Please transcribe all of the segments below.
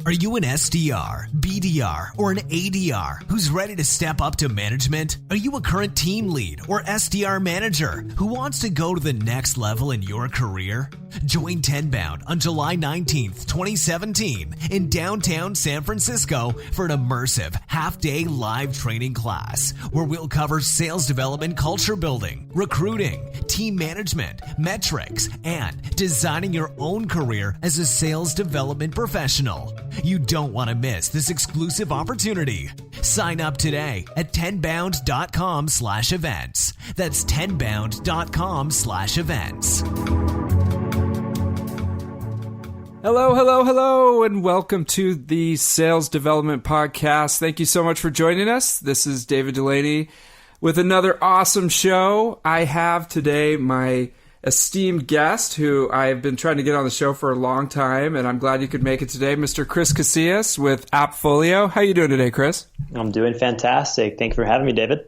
Are you an SDR, BDR, or an ADR who's ready to step up to management? Are you a current team lead or SDR manager who wants to go to the next level in your career? Join Tenbound on July 19th, 2017 in downtown San Francisco for an immersive half-day live training class where we'll cover sales development, culture building, recruiting, team management, metrics, and designing your own career as a sales development professional. You don't want to miss this exclusive opportunity. Sign up today at tenbound.com/events. That's tenbound.com/events. Hello, and welcome to the Sales Development Podcast. Thank you so much for joining us. This is David Delaney with another awesome show. I have today my esteemed guest who I've been trying to get on the show for a long time, and I'm glad you could make it today, Mr. Chris Casillas with Appfolio. How you doing today, Chris? I'm doing fantastic. Thank you for having me, David.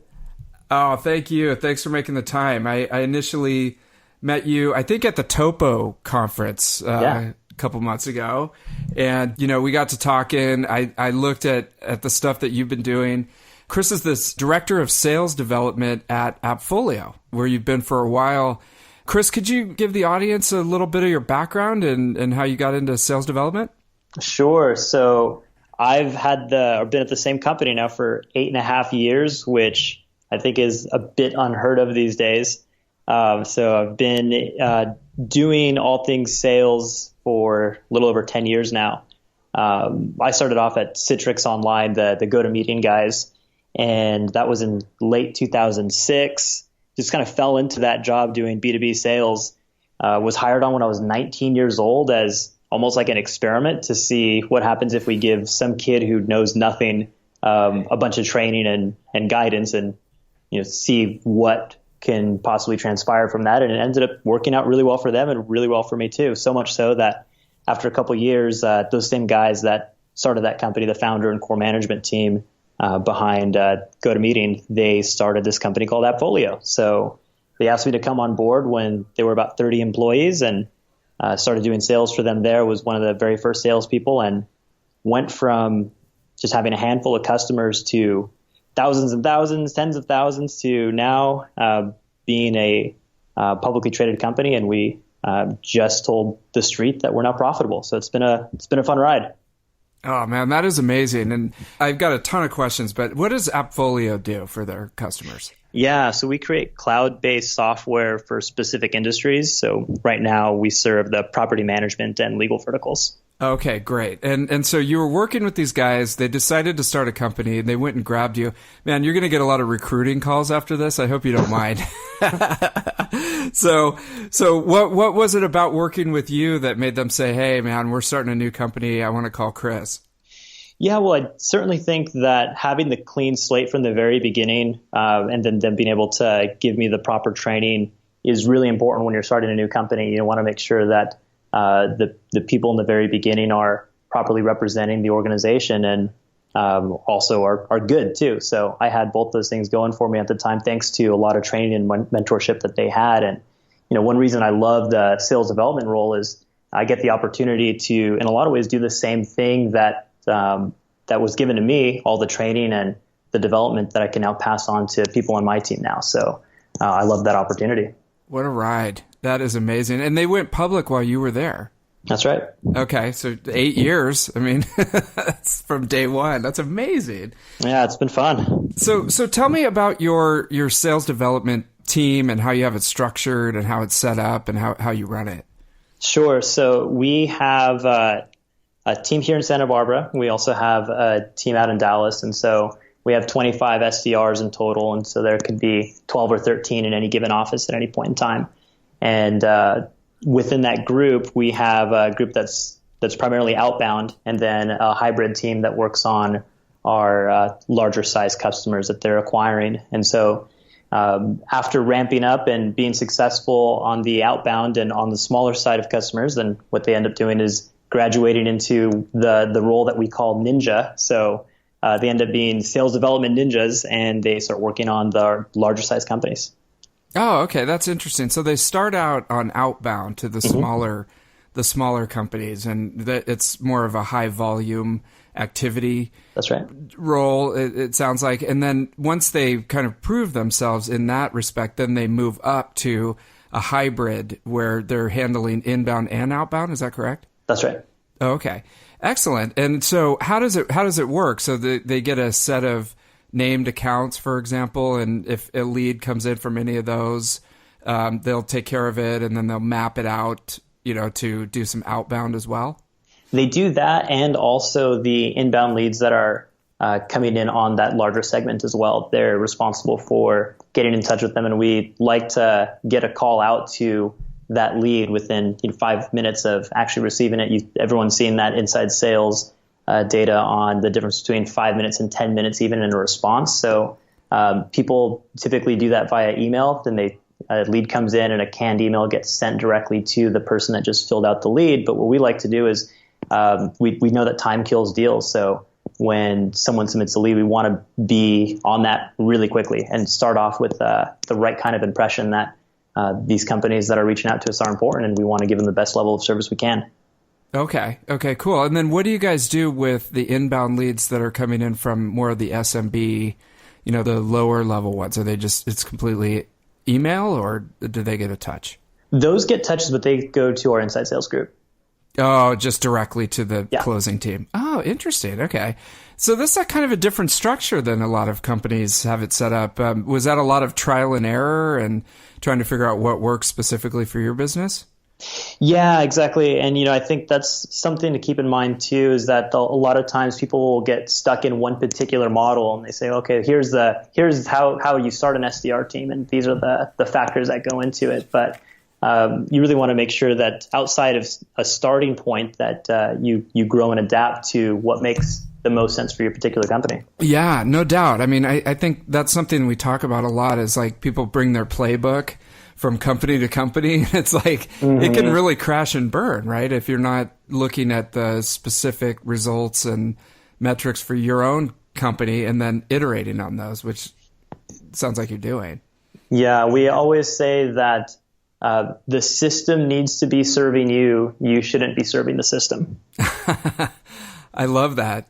Oh, thank you. Thanks for making the time. I initially met you, I think, at the Topo conference a couple months ago, and we got to talking. I looked at the stuff that you've been doing. Chris is this director of sales development at Appfolio, where you've been for a while. Chris, could you give the audience a little bit of your background and how you got into sales development? Sure. So I've been at the same company now for 8.5 years, which I think is a bit unheard of these days. So I've been doing all things sales for a little over 10 years now. I started off at Citrix Online, the go-to-meeting guys, and that was in late 2006. Just kind of fell into that job doing B2B sales. Was hired on when I was 19 years old as almost like an experiment to see what happens if we give some kid who knows nothing a bunch of training and guidance and see what can possibly transpire from that. And it ended up working out really well for them and really well for me too. So much so that after a couple of years, those same guys that started that company, the founder and core management team, behind GoToMeeting, they started this company called Appfolio. So they asked me to come on board when they were about 30 employees and started doing sales for them there. Was one of the very first salespeople and went from just having a handful of customers to thousands and thousands, tens of thousands, to now being a publicly traded company. And we just told the street that we're now profitable. So it's been a fun ride. Oh, man, that is amazing. And I've got a ton of questions, but what does Appfolio do for their customers? Yeah, so we create cloud-based software for specific industries. So right now we serve the property management and legal verticals. Okay, great. And so you were working with these guys. They decided to start a company, and they went and grabbed you. Man, you're going to get a lot of recruiting calls after this. I hope you don't mind. So what was it about working with you that made them say, hey, man, we're starting a new company. I want to call Chris? Yeah, well, I certainly think that having the clean slate from the very beginning and then them being able to give me the proper training is really important when you're starting a new company. You want to make sure that the people in the very beginning are properly representing the organization and also are good too. So I had both those things going for me at the time, thanks to a lot of training and mentorship that they had. And one reason I love the sales development role is I get the opportunity to, in a lot of ways, do the same thing that was given to me, all the training and the development that I can now pass on to people on my team now. So I love that opportunity. What a ride. That is amazing. And they went public while you were there. That's right. Okay, so 8 years. I mean, that's from day one. That's amazing. Yeah, it's been fun. So tell me about your sales development team and how you have it structured and how it's set up and how you run it. Sure. So we have a team here in Santa Barbara. We also have a team out in Dallas. And so we have 25 SDRs in total. And so there could be 12 or 13 in any given office at any point in time. And within that group, we have a group that's primarily outbound, and then a hybrid team that works on our larger size customers that they're acquiring. And so after ramping up and being successful on the outbound and on the smaller side of customers, then what they end up doing is graduating into the role that we call ninja. So they end up being sales development ninjas, and they start working on the larger size companies. Oh, okay. That's interesting. So they start out on outbound to the the smaller companies, and that it's more of a high volume activity. That's right. Role, it sounds like. And then once they kind of prove themselves in that respect, then they move up to a hybrid where they're handling inbound and outbound. Is that correct? That's right. Okay. Excellent. And so how does it work? So they get a set of named accounts, for example, and if a lead comes in from any of those, they'll take care of it, and then they'll map it out, to do some outbound as well. They do that, and also the inbound leads that are coming in on that larger segment as well. They're responsible for getting in touch with them, and we like to get a call out to that lead within 5 minutes of actually receiving it. Everyone's seen that inside sales data on the difference between 5 minutes and 10 minutes even in a response. So people typically do that via email. Then a lead comes in and a canned email gets sent directly to the person that just filled out the lead. But what we like to do is we know that time kills deals. So when someone submits a lead, we want to be on that really quickly and start off with the right kind of impression that these companies that are reaching out to us are important, and we want to give them the best level of service we can. Okay, cool. And then what do you guys do with the inbound leads that are coming in from more of the SMB, the lower level ones? Are they it's completely email, or do they get a touch? Those get touches, but they go to our inside sales group. Oh, just directly to the closing team. Oh, interesting. Okay. So this is kind of a different structure than a lot of companies have it set up. Was that a lot of trial and error and trying to figure out what works specifically for your business? Yeah, exactly. And, I think that's something to keep in mind too, is that a lot of times people will get stuck in one particular model and they say, okay, here's how you start an SDR team, and these are the factors that go into it. But you really want to make sure that outside of a starting point that you grow and adapt to what makes the most sense for your particular company. Yeah, no doubt. I mean, I think that's something we talk about a lot, is like people bring their playbook from company to company. It's like it can really crash and burn, right? If you're not looking at the specific results and metrics for your own company and then iterating on those, which sounds like you're doing. Yeah, we always say that the system needs to be serving you. You shouldn't be serving the system. I love that.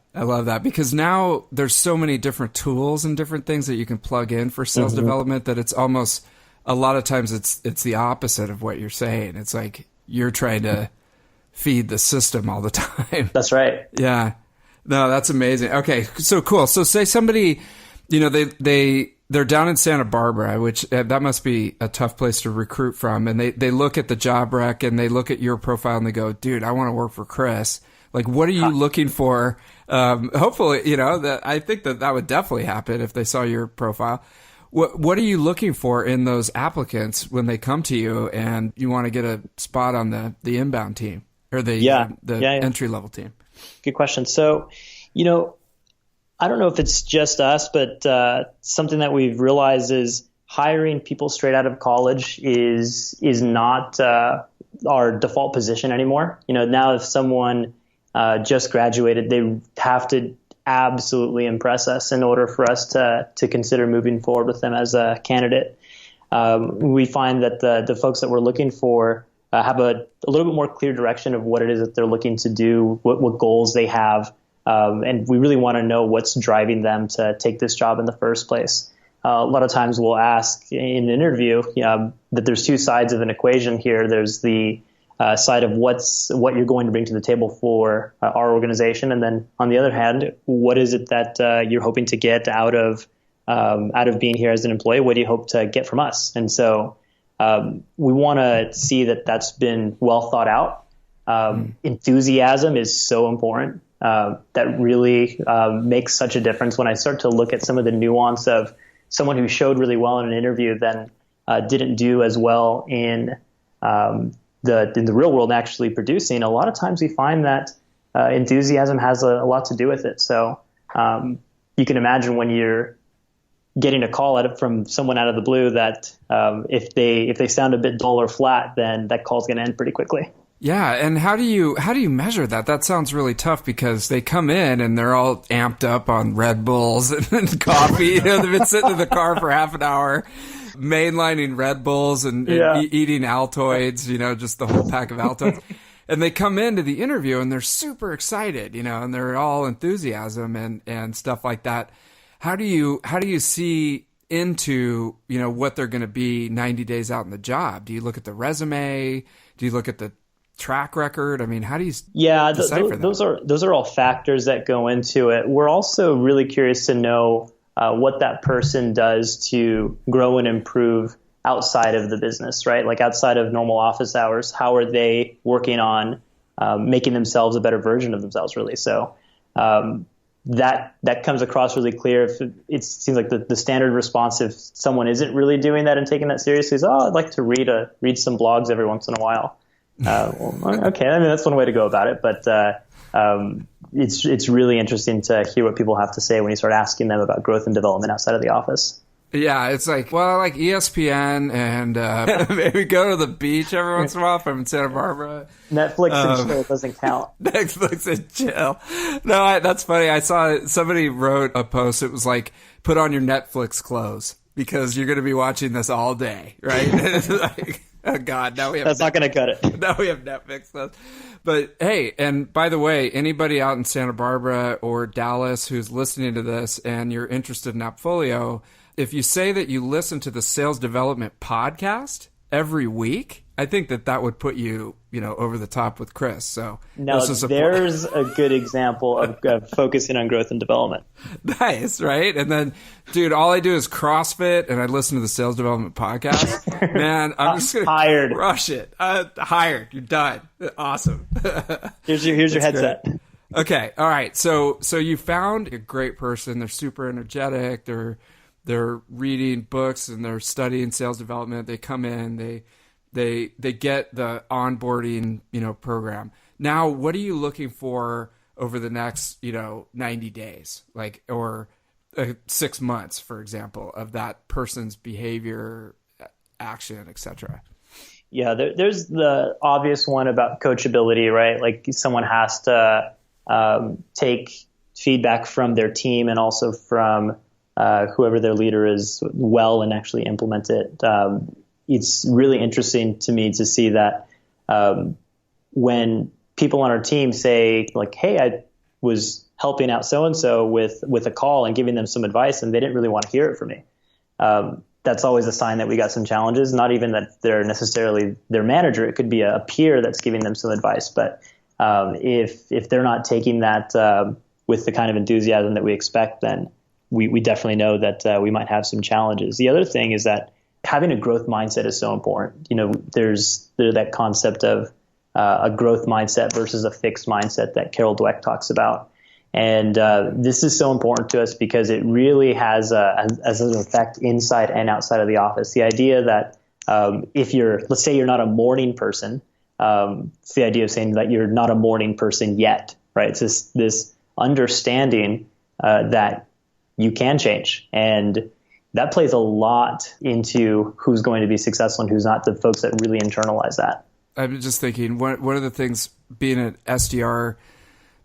Because now there's so many different tools and different things that you can plug in for sales development that it's almost, a lot of times it's the opposite of what you're saying. It's like you're trying to feed the system all the time. That's right. Yeah. No, that's amazing. Okay, so cool. So say somebody, they're down in Santa Barbara, which that must be a tough place to recruit from. And they look at the job rec and they look at your profile and they go, dude, I want to work for Chris. Like, what are you looking for? Hopefully, I think that would definitely happen if they saw your profile. What are you looking for in those applicants when they come to you and you want to get a spot on the inbound team or the entry level team? Good question. So, I don't know if it's just us, but something that we've realized is hiring people straight out of college is not our default position anymore. Now if someone just graduated, they have to absolutely impress us in order for us to consider moving forward with them as a candidate. We find that the folks that we're looking for have a little bit more clear direction of what it is that they're looking to do, what goals they have. And we really want to know what's driving them to take this job in the first place. A lot of times we'll ask in an interview that there's two sides of an equation here. There's the side of what you're going to bring to the table for our organization, and then on the other hand, what is it that you're hoping to get out of being here as an employee? What do you hope to get from us? And so we want to see that that's been well thought out. Enthusiasm is so important. That really makes such a difference. When I start to look at some of the nuance of someone who showed really well in an interview then didn't do as well in the real world actually producing, a lot of times we find that enthusiasm has a lot to do with it. So you can imagine when you're getting a call from someone out of the blue that if they sound a bit dull or flat, then that call's going to end pretty quickly. Yeah, and how do you measure that? That sounds really tough because they come in and they're all amped up on Red Bulls and coffee. They've been sitting in the car for half an hour, mainlining Red Bulls and eating Altoids. Just the whole pack of Altoids. And they come into the interview and they're super excited, and they're all enthusiasm and stuff like that. How do you see into, what they're going to be 90 days out in the job? Do you look at the resume? Do you look at the track record? I mean, how do you decipher that? Those are all factors that go into it. We're also really curious to know what that person does to grow and improve outside of the business, right? Like outside of normal office hours, how are they working on making themselves a better version of themselves, really? So that comes across really clear. If it seems like the standard response, if someone isn't really doing that and taking that seriously, is, I'd like to read some blogs every once in a while. Okay, I mean, that's one way to go about it, but it's really interesting to hear what people have to say when you start asking them about growth and development outside of the office. Yeah, it's like, well, I like ESPN and maybe go to the beach every once in a while if I'm in Santa Barbara. Netflix and chill doesn't count. Netflix and chill. No, that's funny. I saw somebody wrote a post. It was like, put on your Netflix clothes because you're going to be watching this all day, right? It's like, oh, God, now we have... That's not going to cut it. Now we have Netflix clothes. But, hey, and by the way, anybody out in Santa Barbara or Dallas who's listening to this and you're interested in Appfolio, if you say that you listen to the Sales Development Podcast every week, I think that would put you, over the top with Chris. So now there's a good example of focusing on growth and development. Nice, right? And then, dude, all I do is CrossFit and I listen to the Sales Development Podcast. Man, I'm just going to crush it. Hired. You're done. Awesome. Here's your headset. Great. Okay. All right. So you found a great person. They're super energetic. They're reading books and they're studying sales development. They come in, they get the onboarding, program. Now, what are you looking for over the next, 90 days, or 6 months, for example, of that person's behavior, action, etc.? Yeah, there's the obvious one about coachability, right? Like someone has to take feedback from their team and also from whoever their leader is well and actually implement it. It's really interesting to me to see that when people on our team say like, hey, I was helping out so-and-so with a call and giving them some advice and they didn't really want to hear it from me. That's always a sign that we got some challenges, not even that they're necessarily their manager. It could be a peer that's giving them some advice. But if they're not taking that with the kind of enthusiasm that we expect, then we definitely know that we might have some challenges. The other thing is that having a growth mindset is so important. There's that concept of a growth mindset versus a fixed mindset that Carol Dweck talks about. And this is so important to us because it really has an effect inside and outside of the office. The idea that let's say you're not a morning person, it's the idea of saying that you're not a morning person yet, right? It's this understanding that you can change. And that plays a lot into who's going to be successful and who's not, the folks that really internalize that. I'm just thinking, one of the things being an SDR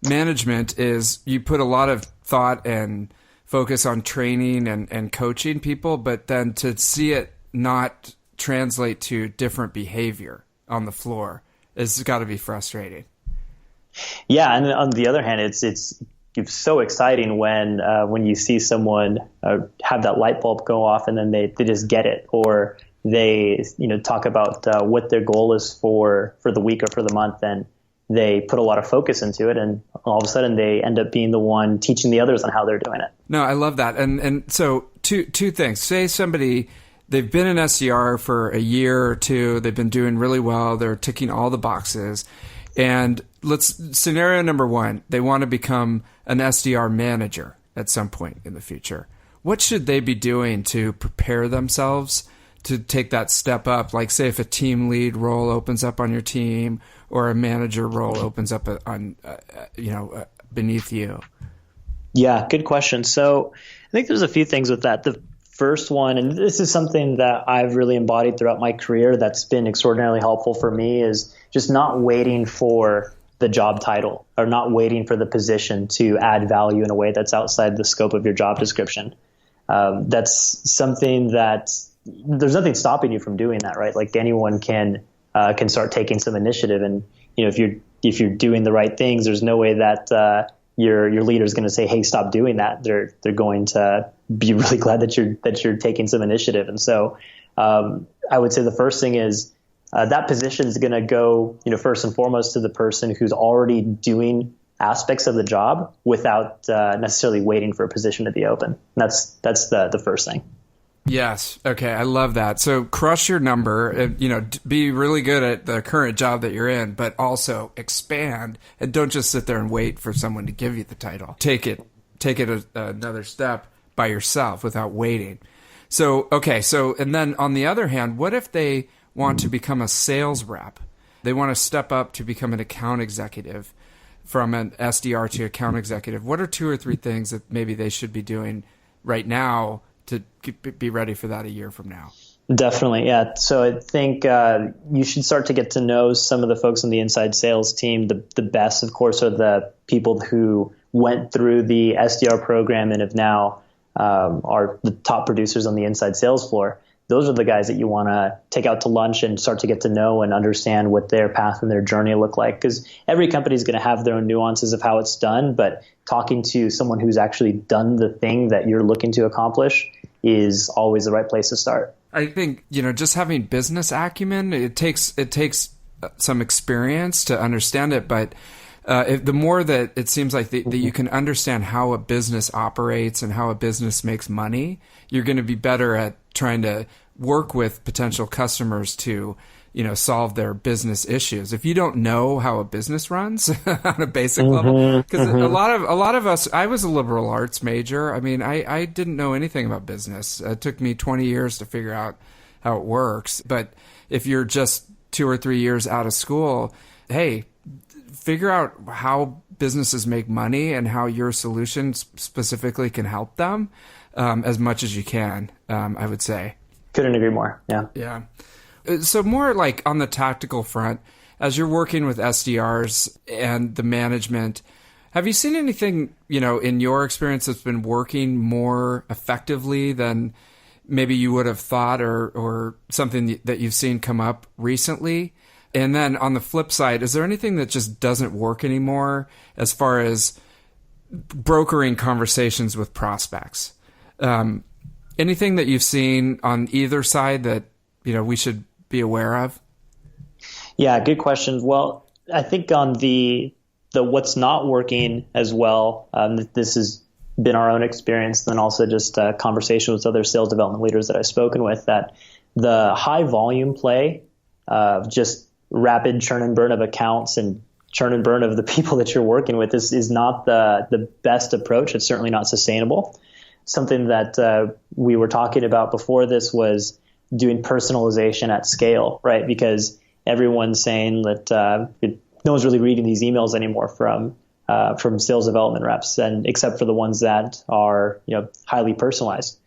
management is you put a lot of thought and focus on training and coaching people, but then to see it not translate to different behavior on the floor has got to be frustrating. Yeah, and on the other hand, it's so exciting when you see someone have that light bulb go off and then they just get it, or they talk about what their goal is for the week or for the month, and they put a lot of focus into it, and all of a sudden they end up being the one teaching the others on how they're doing it. No, I love that. And so two things. Say somebody, they've been an SDR for a year or two, they've been doing really well, they're ticking all the boxes, and scenario number one, they want to become an SDR manager at some point in the future. What should they be doing to prepare themselves to take that step up? Like, say, if a team lead role opens up on your team or a manager role opens up on, beneath you. Yeah, good question. So I think there's a few things with that. The first one, and this is something that I've really embodied throughout my career that's been extraordinarily helpful for me, is just not waiting for the job title or not waiting for the position to add value in a way that's outside the scope of your job description. That's something that there's nothing stopping you from doing that, right? Like anyone can can start taking some initiative. And if you're doing the right things, there's no way that your leader is going to say, "Hey, stop doing that." They're going to be really glad that you're taking some initiative. And so I would say the first thing is that position is going to go, first and foremost to the person who's already doing aspects of the job without necessarily waiting for a position to be open. That's the first thing. Yes. Okay. I love that. So crush your number, be really good at the current job that you're in, but also expand, and don't just sit there and wait for someone to give you the title. Take it another step by yourself without waiting. So, okay. So, and then on the other hand, what if they want to become a sales rep? They want to step up to become an account executive, from an SDR to account executive. What are 2 or 3 things that maybe they should be doing right now to be ready for that a year from now? Definitely, yeah. So I think you should start to get to know some of the folks on the inside sales team. The best, of course, are the people who went through the SDR program and have now are the top producers on the inside sales floor. Those are the guys that you want to take out to lunch and start to get to know and understand what their path and their journey look like. Because every company is going to have their own nuances of how it's done, but talking to someone who's actually done the thing that you're looking to accomplish is always the right place to start. I think, just having business acumen, it takes some experience to understand it, but the more that it seems like that you can understand how a business operates and how a business makes money, you're going to be better at trying to work with potential customers to, solve their business issues. If you don't know how a business runs on a basic level, because a lot of us, I was a liberal arts major. I mean, I didn't know anything about business. It took me 20 years to figure out how it works. But if you're just 2 or 3 years out of school, hey, figure out how businesses make money and how your solution specifically can help them as much as you can, I would say. Couldn't agree more. Yeah. Yeah. So more like on the tactical front, as you're working with SDRs and the management, have you seen anything, in your experience that's been working more effectively than maybe you would have thought, or something that you've seen come up recently? And then on the flip side, is there anything that just doesn't work anymore as far as brokering conversations with prospects? Anything that you've seen on either side that, we should be aware of? Yeah, good question. Well, I think on the what's not working as well, this has been our own experience, then also just a conversation with other sales development leaders that I've spoken with, that the high volume play of just rapid churn and burn of accounts and churn and burn of the people that you're working with is not the best approach. It's certainly not sustainable. Something that we were talking about before this was doing personalization at scale, right? Because everyone's saying that no one's really reading these emails anymore from sales development reps, and except for the ones that are highly personalized,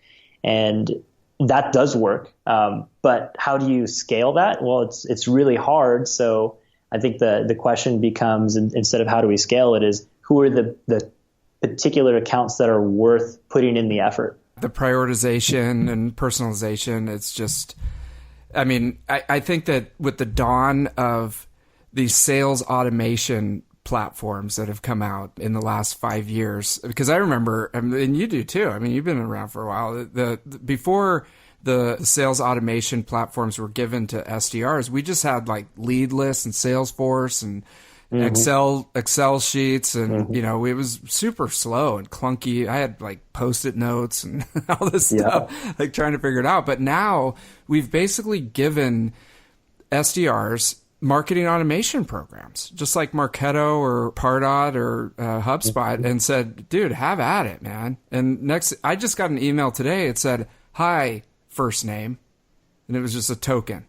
and that does work. But how do you scale that? Well, it's really hard. So I think the question becomes, instead of how do we scale it, is who are the particular accounts that are worth putting in the effort? The prioritization and personalization, it's just, I think that with the dawn of these sales automation platforms that have come out in the last 5 years, because I remember, and you do too, you've been around for a while, before the sales automation platforms were given to SDRs, we just had like lead lists and Salesforce and Excel sheets, and it was super slow and clunky. I had like Post-it notes and all this stuff, like trying to figure it out. But now we've basically given SDRs marketing automation programs, just like Marketo or Pardot or HubSpot, and said, dude, have at it, man. And I just got an email today. It said, "Hi, first name," and it was just a token,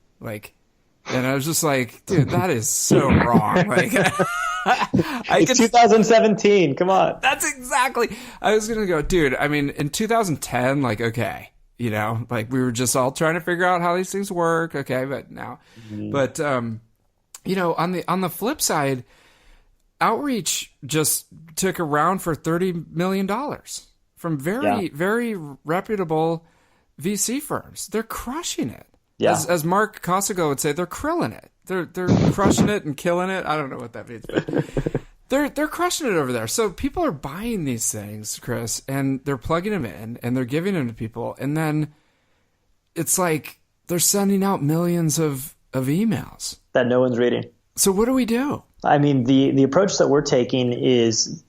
and I was just like, dude, that is so wrong. It's 2017. Come on. That's exactly. I was going to go, dude, in 2010, okay, we were just all trying to figure out how these things work. Okay. But now, but, on the flip side, Outreach just took a round for $30 million from very reputable VC firms. They're crushing it. Yeah. As Mark Costigo would say, they're krilling it. They're crushing it and killing it. I don't know what that means, but they're crushing it over there. So people are buying these things, Chris, and they're plugging them in and they're giving them to people, and then it's like they're sending out millions of emails that no one's reading. So what do we do? I mean, the approach that we're taking is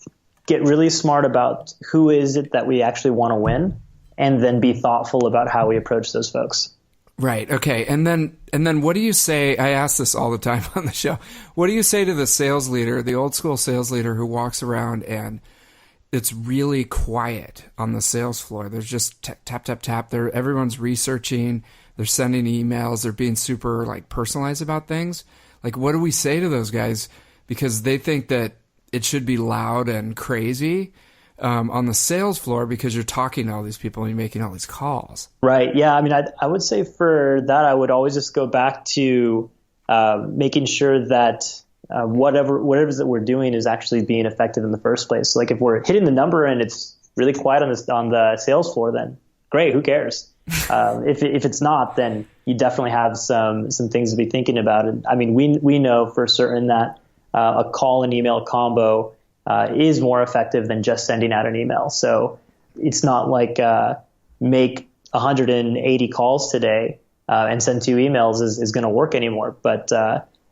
get really smart about who is it that we actually want to win, and then be thoughtful about how we approach those folks. Right. Okay. And then what do you say? I ask this all the time on the show. What do you say to the sales leader, the old school sales leader who walks around and it's really quiet on the sales floor? There's just tap, tap, tap. Everyone's researching. They're sending emails. They're being super like personalized about things. Like, what do we say to those guys? Because they think that it should be loud and crazy on the sales floor because you're talking to all these people and you're making all these calls. Right. Yeah. I mean, I would say for that, I would always just go back to making sure that whatever it is that we're doing is actually being effective in the first place. So like if we're hitting the number and it's really quiet on the sales floor, then great. Who cares? If it's not, then you definitely have some things to be thinking about. And I mean, we know for certain that a call and email combo is more effective than just sending out an email. So it's not like make 180 calls today and send 2 emails is going to work anymore. But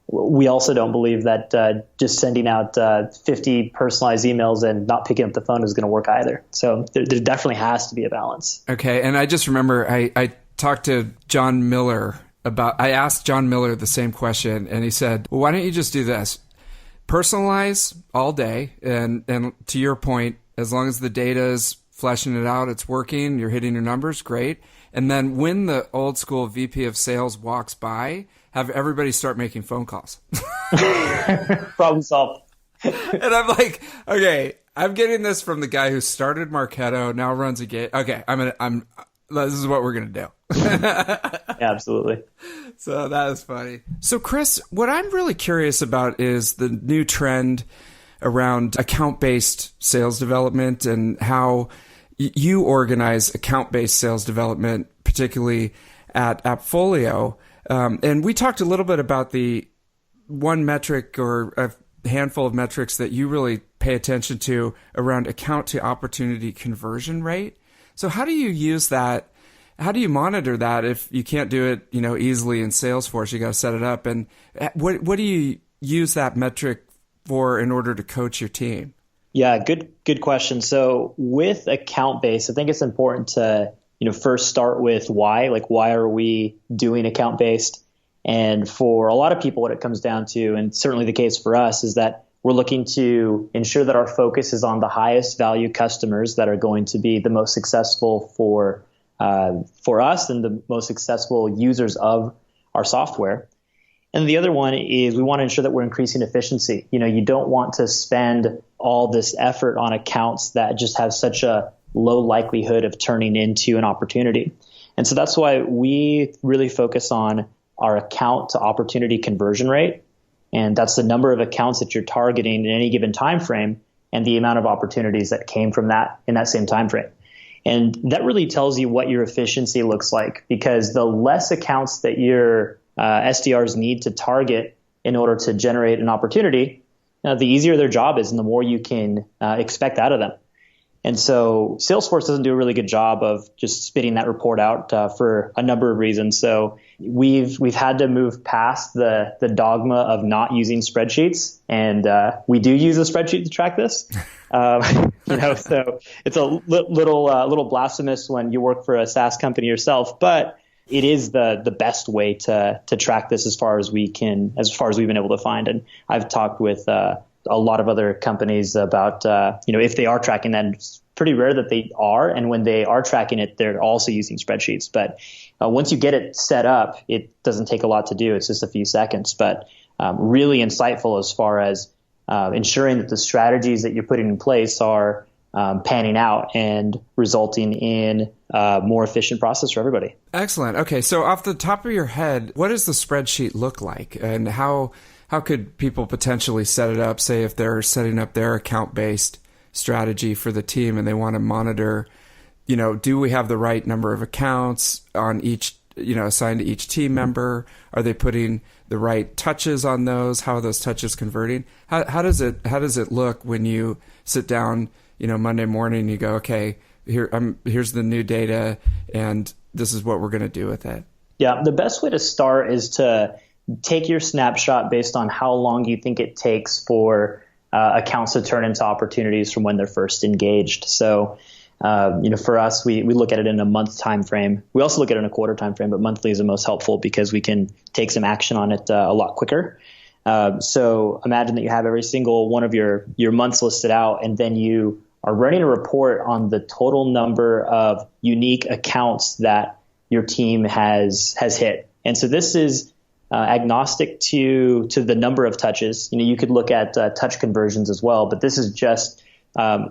we also don't believe that just sending out 50 personalized emails and not picking up the phone is going to work either. So there definitely has to be a balance. Okay. And I just remember I talked to John Miller I asked John Miller the same question, and he said, well, why don't you just do this? Personalize all day, and to your point, as long as the data is fleshing it out, it's working, you're hitting your numbers, great. And then when the old school VP of sales walks by, have everybody start making phone calls. Problem solved. And I'm like, okay, I'm getting this from the guy who started Marketo, now runs a gate. Okay, this is what we're gonna do. Yeah, absolutely. So that is funny. So Chris, what I'm really curious about is the new trend around account-based sales development and how you organize account-based sales development, particularly at Appfolio. And we talked a little bit about the one metric or a handful of metrics that you really pay attention to around account to opportunity conversion rate. So how do you use that? How do you monitor that if you can't do it, easily in Salesforce? You got to set it up. And what do you use that metric for in order to coach your team? Yeah, good question. So with account based, I think it's important to first start with why. Like, why are we doing account based? And for a lot of people, what it comes down to, and certainly the case for us, is that we're looking to ensure that our focus is on the highest value customers that are going to be the most successful for us and the most successful users of our software. And the other one is we want to ensure that we're increasing efficiency. You don't want to spend all this effort on accounts that just have such a low likelihood of turning into an opportunity. And so that's why we really focus on our account to opportunity conversion rate. And that's the number of accounts that you're targeting in any given time frame and the amount of opportunities that came from that in that same time frame. And that really tells you what your efficiency looks like, because the less accounts that your SDRs need to target in order to generate an opportunity, the easier their job is and the more you can expect out of them. And so Salesforce doesn't do a really good job of just spitting that report out for a number of reasons. So we've had to move past the dogma of not using spreadsheets, and we do use a spreadsheet to track this. So it's a little blasphemous when you work for a SaaS company yourself, but it is the best way to track this as far as we've been able to find. And I've talked with a lot of other companies about, if they are tracking that. It's pretty rare that they are. And when they are tracking it, they're also using spreadsheets. But once you get it set up, it doesn't take a lot to do. It's just a few seconds, but really insightful as far as ensuring that the strategies that you're putting in place are panning out and resulting in a more efficient process for everybody. Excellent. Okay. So off the top of your head, what does the spreadsheet look like, and how could people potentially set it up, say if they're setting up their account-based strategy for the team and they want to monitor, do we have the right number of accounts on each assigned to each team member? Are they putting the right touches on those? How are those touches converting? How does it look when you sit down, Monday morning and you go, okay, here's the new data and this is what we're going to do with it? Yeah, the best way to start is to take your snapshot based on how long you think it takes for accounts to turn into opportunities from when they're first engaged. So, for us, we look at it in a month time frame. We also look at it in a quarter time frame, but monthly is the most helpful because we can take some action on it a lot quicker. So imagine that you have every single one of your months listed out, and then you are running a report on the total number of unique accounts that your team has hit. And so this is agnostic to the number of touches. You could look at touch conversions as well, but this is just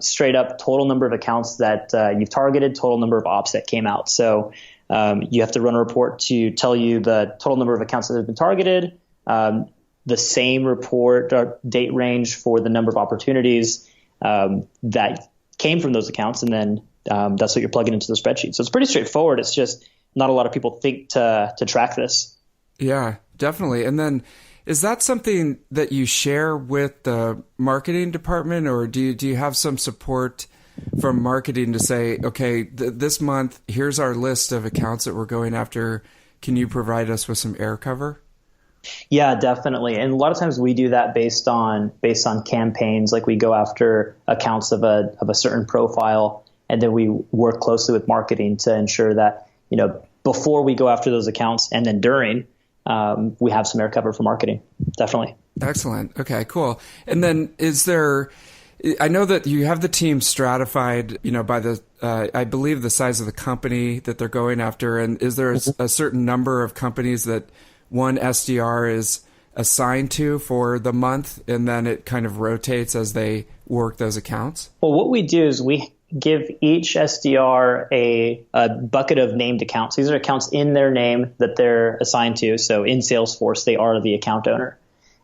straight up total number of accounts that you've targeted, total number of ops that came out. So you have to run a report to tell you the total number of accounts that have been targeted, the same report or date range for the number of opportunities that came from those accounts, and then that's what you're plugging into the spreadsheet. So it's pretty straightforward. It's just not a lot of people think to track this. Yeah, definitely. And then is that something that you share with the marketing department, or do you have some support from marketing to say, okay, this month, here's our list of accounts that we're going after. Can you provide us with some air cover? Yeah, definitely. And a lot of times we do that based on campaigns. Like we go after accounts of a certain profile, and then we work closely with marketing to ensure that, before we go after those accounts and then during, we have some air cover for marketing. Definitely. Excellent. Okay, cool. And then I know that you have the team stratified, by the, I believe the size of the company that they're going after. And is there a certain number of companies that one SDR is assigned to for the month, and then it kind of rotates as they work those accounts? Well, what we do is we give each SDR a bucket of named accounts. These are accounts in their name that they're assigned to. So in Salesforce, they are the account owner.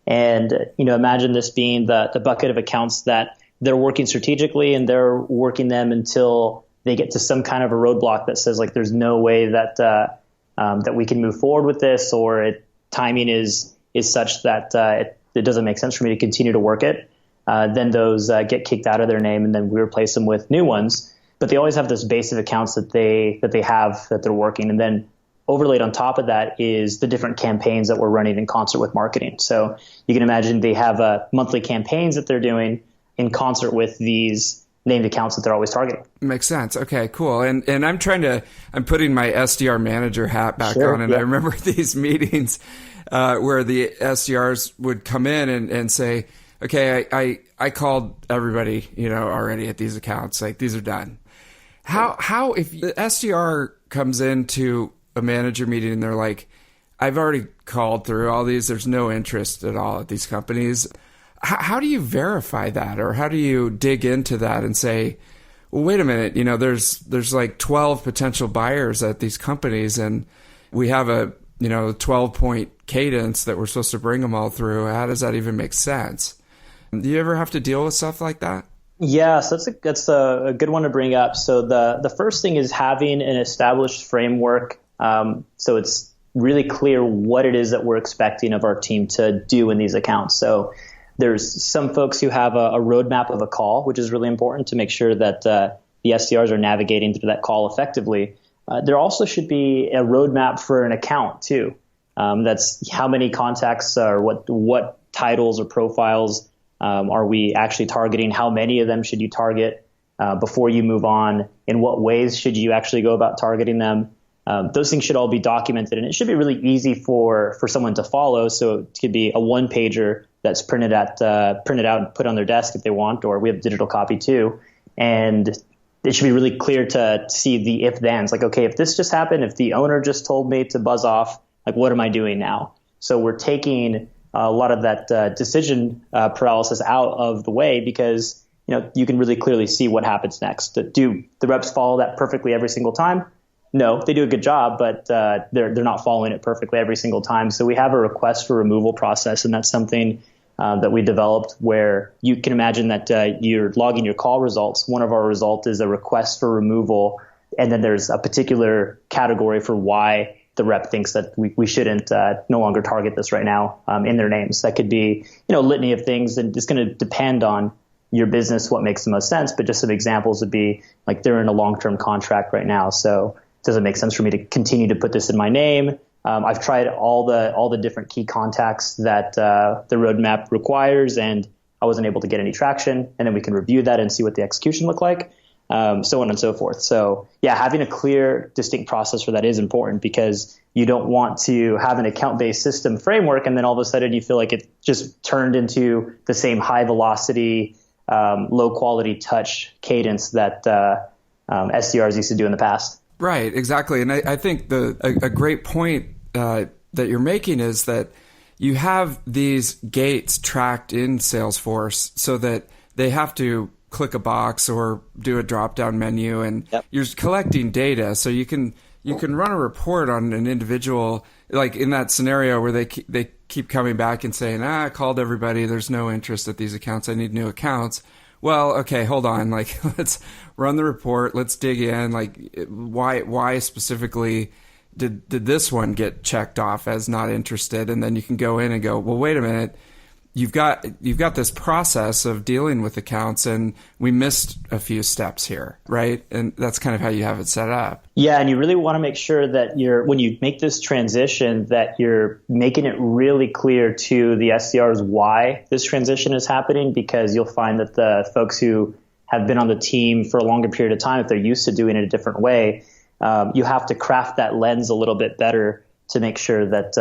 And, imagine this being the bucket of accounts that they're working strategically, and they're working them until they get to some kind of a roadblock that says, like, there's no way that that we can move forward with this, or timing is such that it doesn't make sense for me to continue to work it. Then those get kicked out of their name, and then we replace them with new ones. But they always have this base of accounts that they have that they're working, and then overlaid on top of that is the different campaigns that we're running in concert with marketing. So you can imagine they have monthly campaigns that they're doing in concert with these named accounts that they're always targeting. Makes sense. Okay, cool. And I'm putting my SDR manager hat back on, and I remember these meetings where the SDRs would come in and say, okay, I called everybody, already at these accounts, like these are done. How if the SDR comes into a manager meeting and they're like, I've already called through all these, there's no interest at all at these companies. How do you verify that, or how do you dig into that and say, well, wait a minute, there's like 12 potential buyers at these companies, and we have a 12-point cadence that we're supposed to bring them all through. How does that even make sense? Do you ever have to deal with stuff like that? Yeah, so that's a good one to bring up. So the first thing is having an established framework, so it's really clear what it is that we're expecting of our team to do in these accounts. So there's some folks who have a roadmap of a call, which is really important to make sure that the SDRs are navigating through that call effectively. There also should be a roadmap for an account too. That's how many contacts or what titles or profiles are we actually targeting? How many of them should you target before you move on? In what ways should you actually go about targeting them? Those things should all be documented, and it should be really easy for someone to follow. So it could be a one-pager that's printed out and put on their desk if they want, or we have digital copy too. And it should be really clear to see the if-thens. Like, okay, if this just happened, if the owner just told me to buzz off, like, what am I doing now? So we're taking a lot of that decision paralysis out of the way, because you can really clearly see what happens next. Do the reps follow that perfectly every single time? No, they do a good job, but they're not following it perfectly every single time. So we have a request for removal process, and that's something that we developed where you can imagine that you're logging your call results. One of our results is a request for removal, and then there's a particular category for why the rep thinks that we shouldn't no longer target this right now in their names. That could be, a litany of things, and it's going to depend on your business, what makes the most sense. But just some examples would be like they're in a long-term contract right now. So does it make sense for me to continue to put this in my name? I've tried all the different key contacts that the roadmap requires, and I wasn't able to get any traction. And then we can review that and see what the execution looked like, so on and so forth. So yeah, having a clear, distinct process for that is important, because you don't want to have an account-based system framework and then all of a sudden you feel like it just turned into the same high velocity, low quality touch cadence that SDRs used to do in the past. Right, exactly. And I think a great point that you're making is that you have these gates tracked in Salesforce so that they have to click a box or do a drop-down menu, and you're collecting data. So you can run a report on an individual, like in that scenario where they keep coming back and saying, I called everybody, there's no interest at these accounts, I need new accounts. Well, okay, hold on. Like, let's run the report. Let's dig in. Like, why specifically did this one get checked off as not interested? And then you can go in and go, well, wait a minute. You've got this process of dealing with accounts, and we missed a few steps here, right? And that's kind of how you have it set up. Yeah, and you really want to make sure that when you make this transition, that you're making it really clear to the SDRs why this transition is happening, because you'll find that the folks who have been on the team for a longer period of time, if they're used to doing it a different way, you have to craft that lens a little bit better to make sure that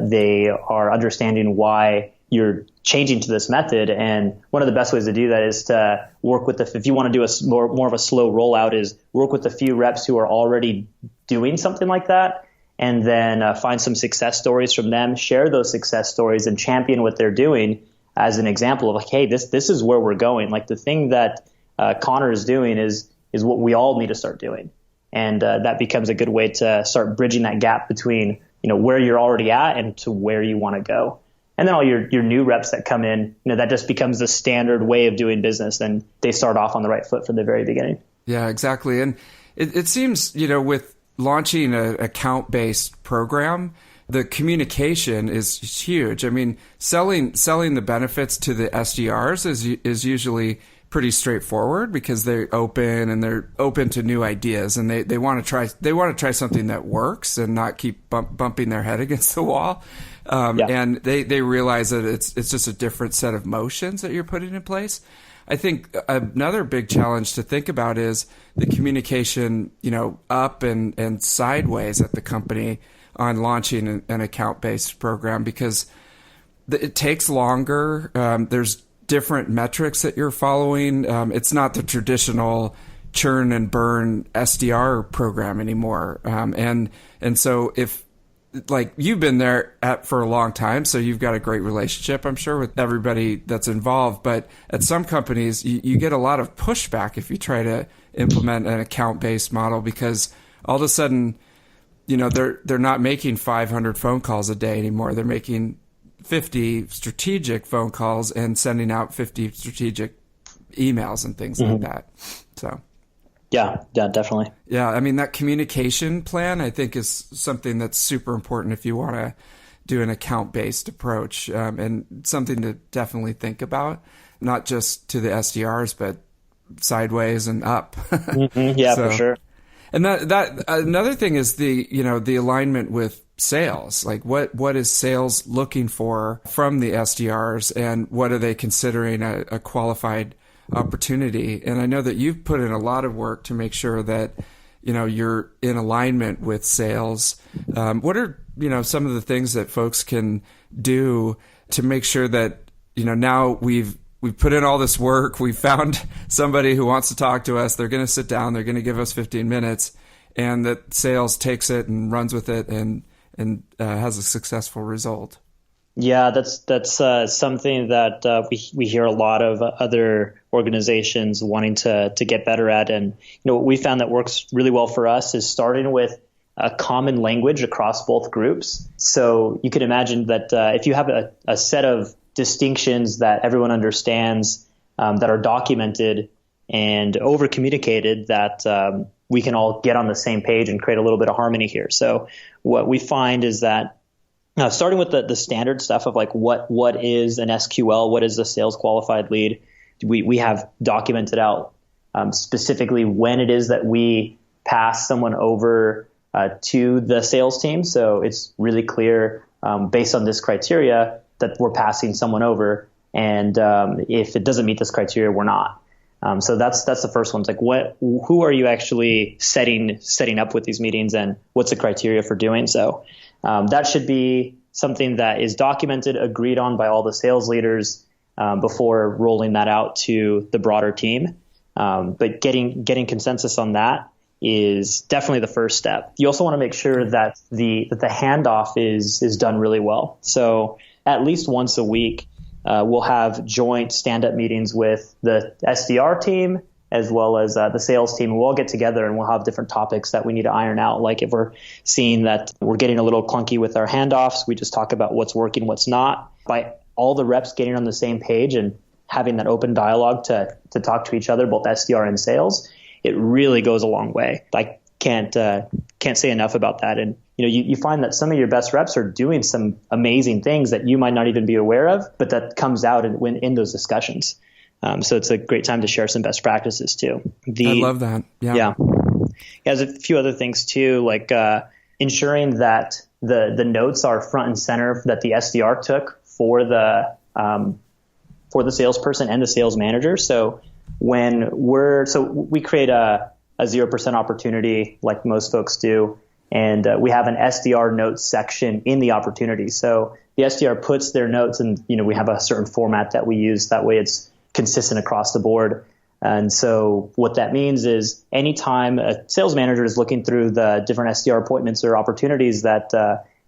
they are understanding why you're changing to this method. And one of the best ways to do that is to work with if you want to do more of a slow rollout, is work with a few reps who are already doing something like that, and then find some success stories from them, share those success stories, and champion what they're doing as an example of like, hey, this is where we're going. Like the thing that Connor is doing is what we all need to start doing. And that becomes a good way to start bridging that gap between, where you're already at and to where you want to go. And then all your new reps that come in, that just becomes the standard way of doing business, and they start off on the right foot from the very beginning. Yeah, exactly. And it seems, with launching an account-based program, the communication is huge. I mean, selling the benefits to the SDRs is usually pretty straightforward, because they're open to new ideas, and they want to try something that works and not keep bumping their head against the wall. And they realize that it's just a different set of motions that you're putting in place. I think another big challenge to think about is the communication, up and sideways at the company on launching an account-based program, because it takes longer. There's different metrics that you're following. It's not the traditional churn and burn SDR program anymore. And so if, like, you've been there for a long time, so you've got a great relationship, I'm sure, with everybody that's involved. But at some companies, you get a lot of pushback if you try to implement an account-based model, because all of a sudden, they're not making 500 phone calls a day anymore. They're making 50 strategic phone calls and sending out 50 strategic emails and things like that. So. Yeah, definitely. Yeah, I mean, that communication plan, I think, is something that's super important if you want to do an account-based approach, and something to definitely think about, not just to the SDRs, but sideways and up. Yeah, for sure. And that another thing is the alignment with sales. Like, what is sales looking for from the SDRs, and what are they considering a qualified opportunity? And I know that you've put in a lot of work to make sure that you're in alignment with sales. What are some of the things that folks can do to make sure that now we've put in all this work, we've found somebody who wants to talk to us, they're going to sit down, they're going to give us 15 minutes, and that sales takes it and runs with it and has a successful result? Yeah, that's something that we hear a lot of other organizations wanting to get better at. And what we found that works really well for us is starting with a common language across both groups. So you can imagine that if you have a set of distinctions that everyone understands, that are documented and over communicated, that we can all get on the same page and create a little bit of harmony here. So what we find is that starting with the standard stuff of like what is an SQL, what is a sales qualified lead, we have documented out specifically when it is that we pass someone over to the sales team. So it's really clear based on this criteria that we're passing someone over, and if it doesn't meet this criteria, we're not. So that's the first one. It's like who are you actually setting up with these meetings, and what's the criteria for doing so? That should be something that is documented, agreed on by all the sales leaders before rolling that out to the broader team. But getting consensus on that is definitely the first step. You also want to make sure that the handoff is done really well. So at least once a week, we'll have joint stand-up meetings with the SDR team as well as the sales team. We'll all get together and we'll have different topics that we need to iron out. Like if we're seeing that we're getting a little clunky with our handoffs, we just talk about what's working, what's not. By all the reps getting on the same page and having that open dialogue to talk to each other, both SDR and sales, it really goes a long way. I can't say enough about that. And you find that some of your best reps are doing some amazing things that you might not even be aware of, but that comes out in those discussions. So it's a great time to share some best practices too. I love that. Yeah. There's a few other things too, like ensuring that the notes are front and center that the SDR took for the salesperson and the sales manager. So we create a 0% opportunity like most folks do. And we have an SDR notes section in the opportunity. So the SDR puts their notes, and we have a certain format that we use. That way it's consistent across the board. And so what that means is anytime a sales manager is looking through the different SDR appointments or opportunities that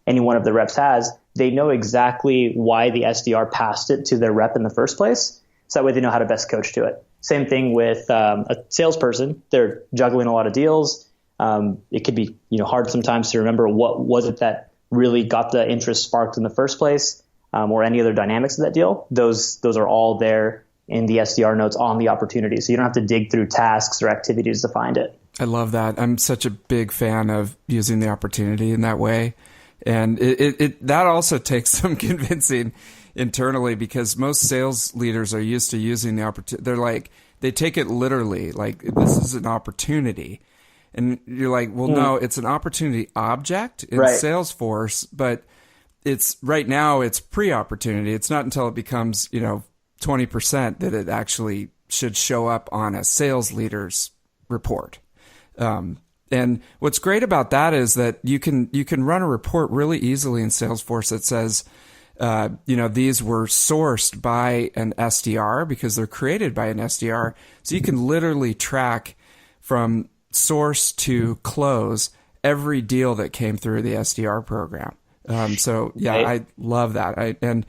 any one of the reps has, they know exactly why the SDR passed it to their rep in the first place. So that way they know how to best coach to it. Same thing with a salesperson. They're juggling a lot of deals. It could be hard sometimes to remember what was it that really got the interest sparked in the first place, or any other dynamics of that deal. Those are all there in the SDR notes on the opportunity. So you don't have to dig through tasks or activities to find it. I love that. I'm such a big fan of using the opportunity in that way. And that also takes some convincing internally, because most sales leaders are used to using the opportunity. They're like, they take it literally, like this is an opportunity. And you're like, well, no, it's an opportunity object in Salesforce, but right now it's pre-opportunity. It's not until it becomes, 20% that it actually should show up on a sales leader's report. And what's great about that is that you can run a report really easily in Salesforce that says, these were sourced by an SDR because they're created by an SDR. So you can literally track from source to close every deal that came through the SDR program. I love that.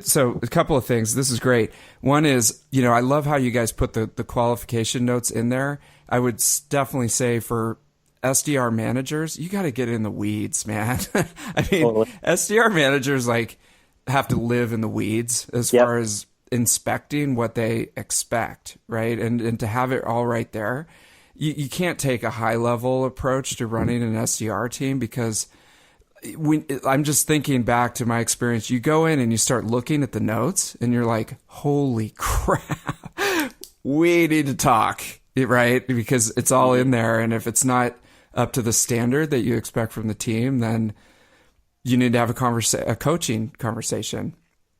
So a couple of things. This is great. One is, I love how you guys put the qualification notes in there. I would definitely say for SDR managers, you got to get in the weeds, man. I mean, totally. SDR managers have to live in the weeds as far as inspecting what they expect, right? And to have it all right there. You can't take a high level approach to running an SDR team, because I'm just thinking back to my experience. You go in and you start looking at the notes and you're like, holy crap, we need to talk, right? Because it's all in there. And if it's not up to the standard that you expect from the team, then you need to have a coaching conversation.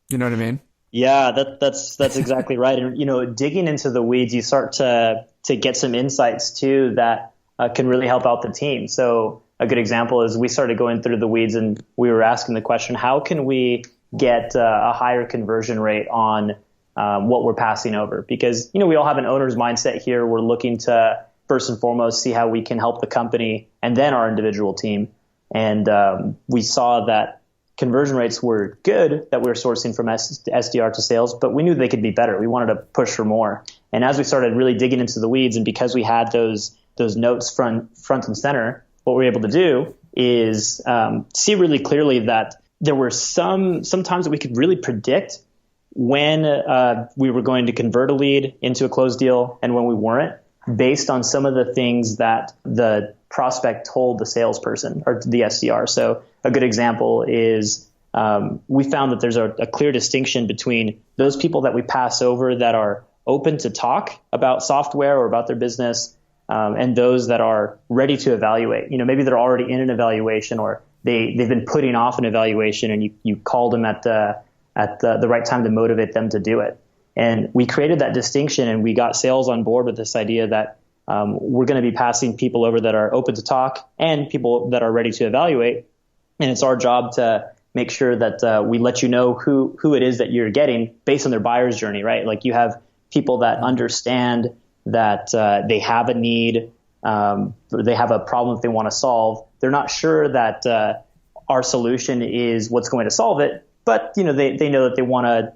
You know what I mean? Yeah, that's exactly right. And, digging into the weeds, you start to get some insights too that can really help out the team. So a good example is we started going through the weeds and we were asking the question, how can we get a higher conversion rate on what we're passing over? Because, we all have an owner's mindset here. We're looking to first and foremost see how we can help the company and then our individual team. And we saw that conversion rates were good that we were sourcing from SDR to sales, but we knew they could be better. We wanted to push for more. And as we started really digging into the weeds, and because we had those notes front and center, what we were able to do is see really clearly that there were some times that we could really predict when we were going to convert a lead into a closed deal and when we weren't. based on some of the things that the prospect told the salesperson or the SDR. So a good example is we found that there's a clear distinction between those people that we pass over that are open to talk about software or about their business, and those that are ready to evaluate. Maybe they're already in an evaluation, or they've been putting off an evaluation, and you called them at the right time to motivate them to do it. And we created that distinction, and we got sales on board with this idea that we're going to be passing people over that are open to talk and people that are ready to evaluate. And it's our job to make sure that we let you know who it is that you're getting based on their buyer's journey, right? Like, you have people that understand that they have a need, they have a problem that they want to solve. They're not sure that our solution is what's going to solve it, but they know that they want to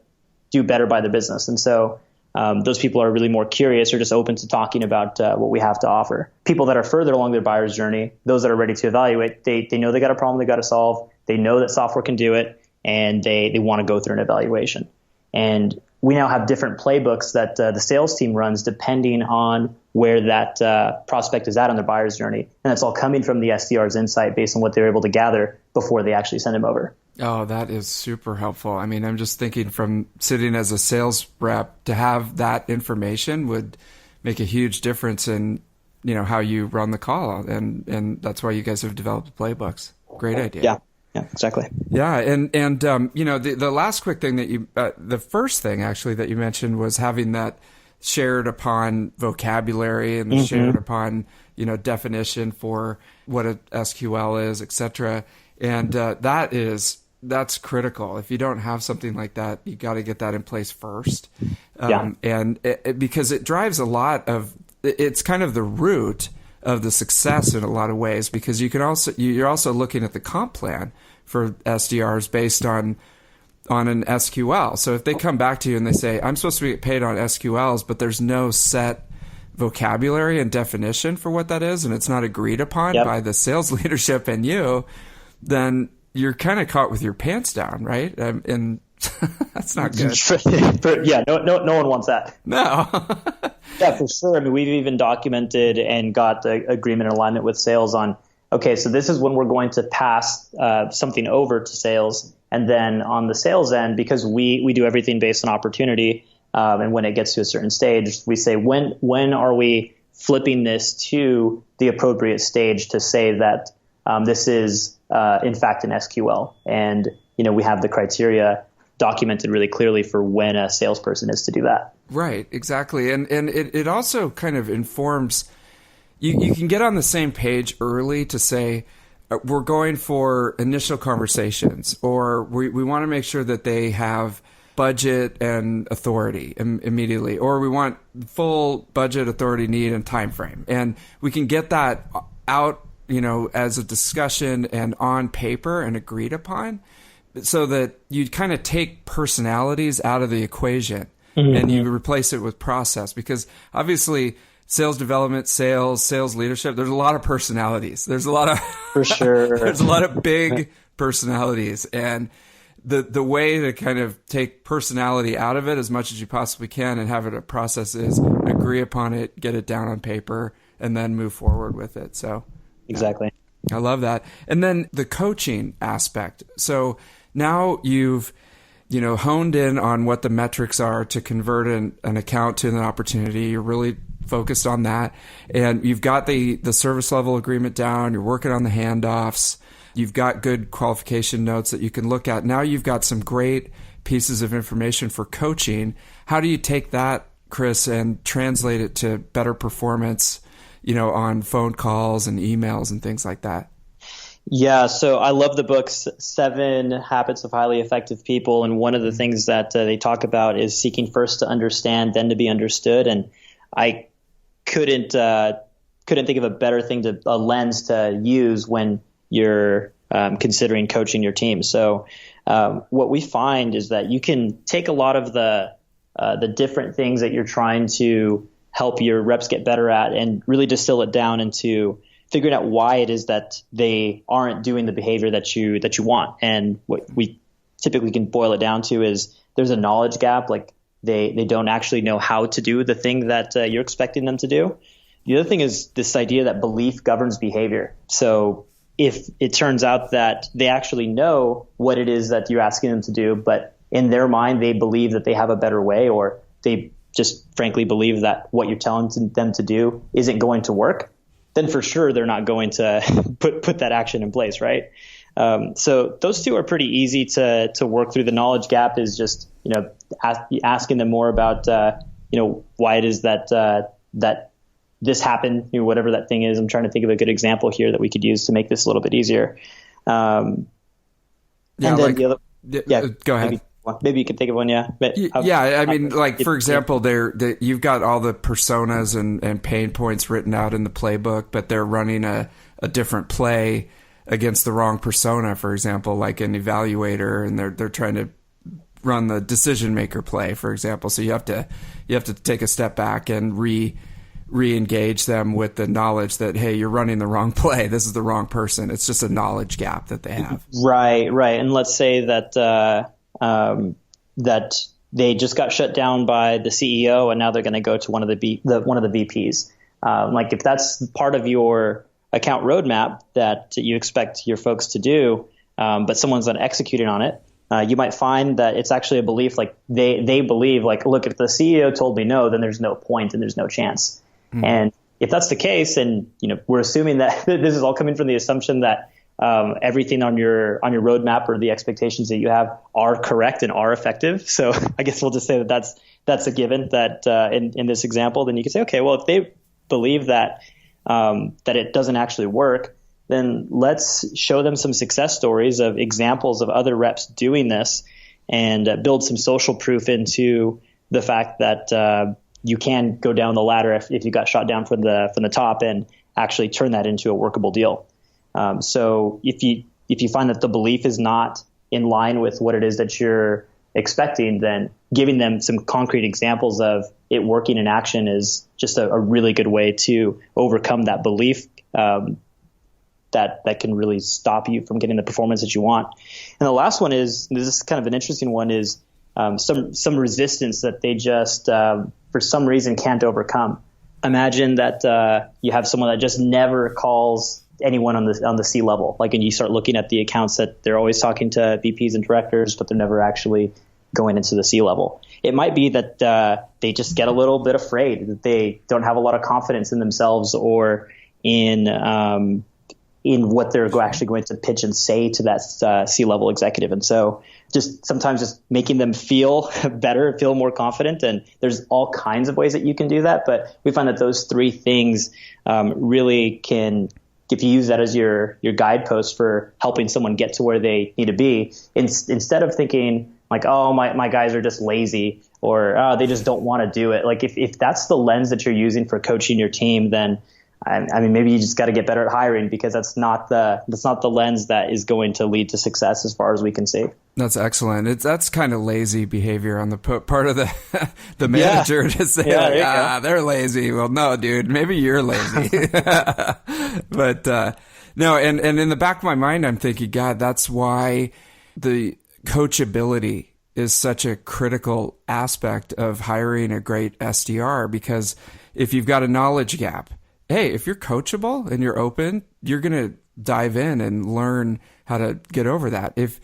do better by their business. And so those people are really more curious or just open to talking about what we have to offer. People that are further along their buyer's journey, those that are ready to evaluate, they know they got a problem they got to solve. They know that software can do it, and they want to go through an evaluation. And we now have different playbooks that the sales team runs depending on where that prospect is at on their buyer's journey. And that's all coming from the SDR's insight based on what they're able to gather before they actually send them over. Oh, that is super helpful. I mean, I'm just thinking from sitting as a sales rep, to have that information would make a huge difference in, how you run the call. And that's why you guys have developed playbooks. Great idea. Yeah, exactly. Yeah. And the last quick thing that the first thing actually that you mentioned was having that shared upon vocabulary and the shared upon, definition for what a SQL is, et cetera. And that's critical. If you don't have something like that, you got to get that in place first. And because it drives a lot of, it's kind of the root of the success in a lot of ways, because you're also looking at the comp plan for SDRs based on an SQL. So if they come back to you and they say, I'm supposed to be paid on SQLs, but there's no set vocabulary and definition for what that is, and it's not agreed upon by the sales leadership and you, then you're kind of caught with your pants down, right? And that's not good. No one wants that. No. Yeah, for sure. I mean, we've even documented and got the agreement and alignment with sales on, okay, so this is when we're going to pass something over to sales. And then on the sales end, because we do everything based on opportunity, and when it gets to a certain stage, we say, when are we flipping this to the appropriate stage to say that this is, in fact, an SQL. And, we have the criteria documented really clearly for when a salesperson is to do that. Right, exactly. And it also kind of informs, you can get on the same page early to say, we're going for initial conversations, or we want to make sure that they have budget and authority immediately, or we want full budget, authority, need, and time frame. And we can get that out, as a discussion and on paper and agreed upon, so that you kind of take personalities out of the equation and you replace it with process. Because obviously sales development, sales leadership, there's a lot of personalities. There's a lot of, for sure. There's a lot of big personalities, and the way to kind of take personality out of it as much as you possibly can and have it a process is agree upon it, get it down on paper, and then move forward with it. So exactly. I love that. And then the coaching aspect. So now you've, honed in on what the metrics are to convert an account to an opportunity. You're really focused on that. And you've got the service level agreement down. You're working on the handoffs. You've got good qualification notes that you can look at. Now you've got some great pieces of information for coaching. How do you take that, Chris, and translate it to better performance, on phone calls and emails and things like that? Yeah, so I love the books, 7 Habits of Highly Effective People. And one of the things that they talk about is seeking first to understand, then to be understood. And I couldn't think of a better thing a lens to use when you're considering coaching your team. So what we find is that you can take a lot of the different things that you're trying to help your reps get better at and really distill it down into figuring out why it is that they aren't doing the behavior that you want. And what we typically can boil it down to is there's a knowledge gap. Like they don't actually know how to do the thing that you're expecting them to do. The other thing is this idea that belief governs behavior. So if it turns out that they actually know what it is that you're asking them to do, but in their mind, they believe that they have a better way, or they just frankly believe that what you're telling them to do isn't going to work, then for sure they're not going to put that action in place, right? So those two are pretty easy to work through. The knowledge gap is just, asking them more about, why it is that this happened, whatever that thing is. I'm trying to think of a good example here that we could use to make this a little bit easier. Go ahead. Maybe you can think of one. Yeah. But, for example, you've got all the personas and pain points written out in the playbook, but they're running a different play against the wrong persona, for example, like an evaluator, and they're trying to run the decision maker play, for example. So you have to take a step back and re-engage them with the knowledge that, hey, you're running the wrong play. This is the wrong person. It's just a knowledge gap that they have. Right. And let's say that that they just got shut down by the CEO, and now they're going to go to one of the VPs. If that's part of your account roadmap that you expect your folks to do, but someone's not executing on it, you might find that it's actually a belief. Like they believe, like, look, if the CEO told me no, then there's no point and there's no chance. Mm-hmm. And if that's the case, and we're assuming that this is all coming from the assumption that everything on your roadmap or the expectations that you have are correct and are effective. So I guess we'll just say that that's a given that in this example, then you can say, okay, well, if they believe that it doesn't actually work, then let's show them some success stories of examples of other reps doing this, and build some social proof into the fact that you can go down the ladder if you got shot down from the top, and actually turn that into a workable deal. So if you find that the belief is not in line with what it is that you're expecting, then giving them some concrete examples of it working in action is just a really good way to overcome that belief that can really stop you from getting the performance that you want. And the last one is, this is kind of an interesting one, is some resistance that they just for some reason can't overcome. Imagine that you have someone that just never calls anyone on the C level. And you start looking at the accounts that they're always talking to VPs and directors, but they're never actually going into the C level. It might be that they just get a little bit afraid, that they don't have a lot of confidence in themselves or in what they're actually going to pitch and say to that C level executive. And so sometimes just making them feel better, feel more confident. And there's all kinds of ways that you can do that. But we find that those three things really can, if you use that as your guidepost for helping someone get to where they need to be, instead of thinking like, oh, my guys are just lazy, or oh, they just don't want to do it. If that's the lens that you're using for coaching your team, then maybe you just got to get better at hiring, because that's not the lens that is going to lead to success as far as we can see. That's excellent. That's kind of lazy behavior on the part of the manager to say, they're lazy. Well, no, dude, maybe you're lazy. But no, and in the back of my mind, I'm thinking, God, that's why the coachability is such a critical aspect of hiring a great SDR, because if you've got a knowledge gap, hey, if you're coachable and you're open, you're going to dive in and learn how to get over that. If